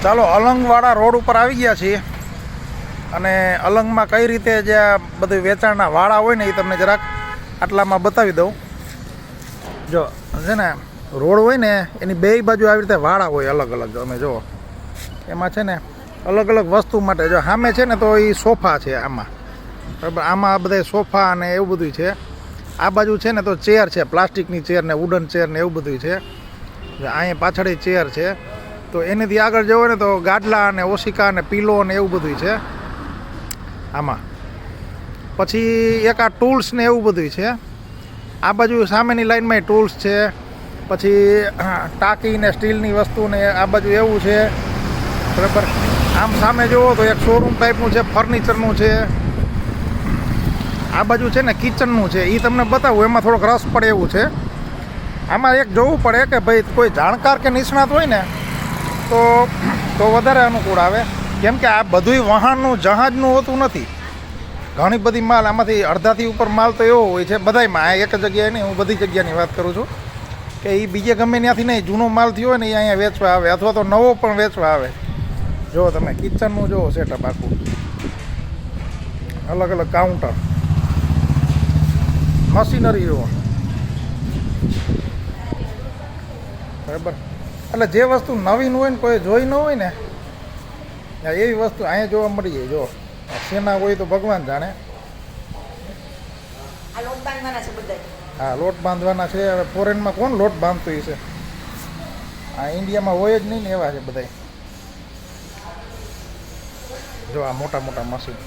ચાલો અલંગવાળા રોડ ઉપર આવી ગયા છીએ અને અલંગમાં કઈ રીતે જે આ બધું વેચાણના વાળા હોય ને એ તમને જરાક આટલામાં બતાવી દઉં. જો છે ને રોડ હોય ને એની બે બાજુ આવી રીતે વાળા હોય અલગ અલગ. તમે જુઓ એમાં છે ને અલગ અલગ વસ્તુ માટે. જો સામે છે ને તો એ સોફા છે આમાં, બરાબર. આમાં બધા સોફા અને એવું બધું છે. આ બાજુ છે ને તો ચેર છે, પ્લાસ્ટિકની ચેર ને વુડન ચેર ને એવું બધું છે. અહીંયા પાછળ ચેર છે. તો એનેથી આગળ જવો ને તો ગાડલા અને ઓશિકા અને પીલો ને એવું બધું છે આમાં. પછી એક આ ટૂલ્સ ને એવું બધું છે. આ બાજુ સામેની લાઈનમાં ટૂલ્સ છે. પછી ટાંકી ને સ્ટીલની વસ્તુ ને આ બાજુ એવું છે, બરાબર. આમ સામે જુઓ તો એક શોરૂમ ટાઈપનું છે, ફર્નિચરનું છે. આ બાજુ છે ને કિચનનું છે, એ તમને બતાવું, એમાં થોડોક રસ પડે એવું છે. આમાં એક જોવું પડે કે ભાઈ કોઈ જાણકાર કે નિષ્ણાત હોય ને તો વધારે અનુકૂળ આવે. કેમ કે આ બધુંય વાહનનું જહાજનું હોતું નથી. ઘણી બધી માલ આમાંથી અડધાથી ઉપર માલ તો એવો હોય છે બધાયમાં. આ એક જગ્યાએ નહીં, હું બધી જગ્યાની વાત કરું છું કે એ બીજે ગમે ત્યાંથી નહીં, જૂનો માલ થયો હોય ને એ અહીંયા વેચવા આવે અથવા તો નવો પણ વેચવા આવે. જો તમે કિચનનું જુઓ સેટઅપ આખું, અલગ અલગ કાઉન્ટર, મશીનરી જુઓ, બરાબર. એટલે જે વસ્તુ નવીન હોય ને કોઈ જોઈ ન હોય ને એવી વસ્તુ અહીંયા જોવા મળી જાય. જો શેના હોય તો ભગવાન જાણે. હા, લોટ બાંધવાના છે. હવે ફોરેનમાં કોણ લોટ બાંધતું છે? આ ઇન્ડિયામાં હોય જ નહીં ને એવા છે બધા. જો આ મોટા મોટા મશીન.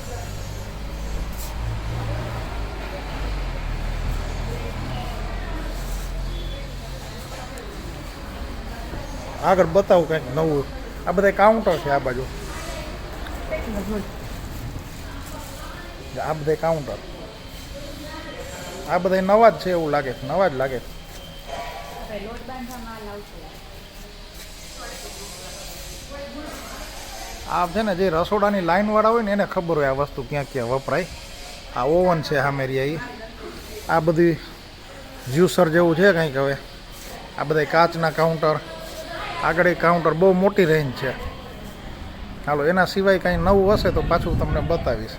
આગળ બતાવું કંઈક નવું. આ બધા કાઉન્ટર છે આ બાજુ. આ બધા કાઉન્ટર, આ બધા નવા જ છે એવું લાગે છે, નવા જ લાગે છે. આ છે ને જે રસોડાની લાઈનવાળા હોય ને એને ખબર હોય આ વસ્તુ ક્યાં ક્યાં વપરાય. આ ઓવન છે સામેરિયા. આ બધી જ્યુસર જેવું છે કંઈક. હવે આ બધા કાચના કાઉન્ટર, આગળ એક કાઉન્ટર, બહુ મોટી રેન્જ છે. હાલો એના સિવાય કાંઈ નવું હશે તો પાછું તમને બતાવીશ.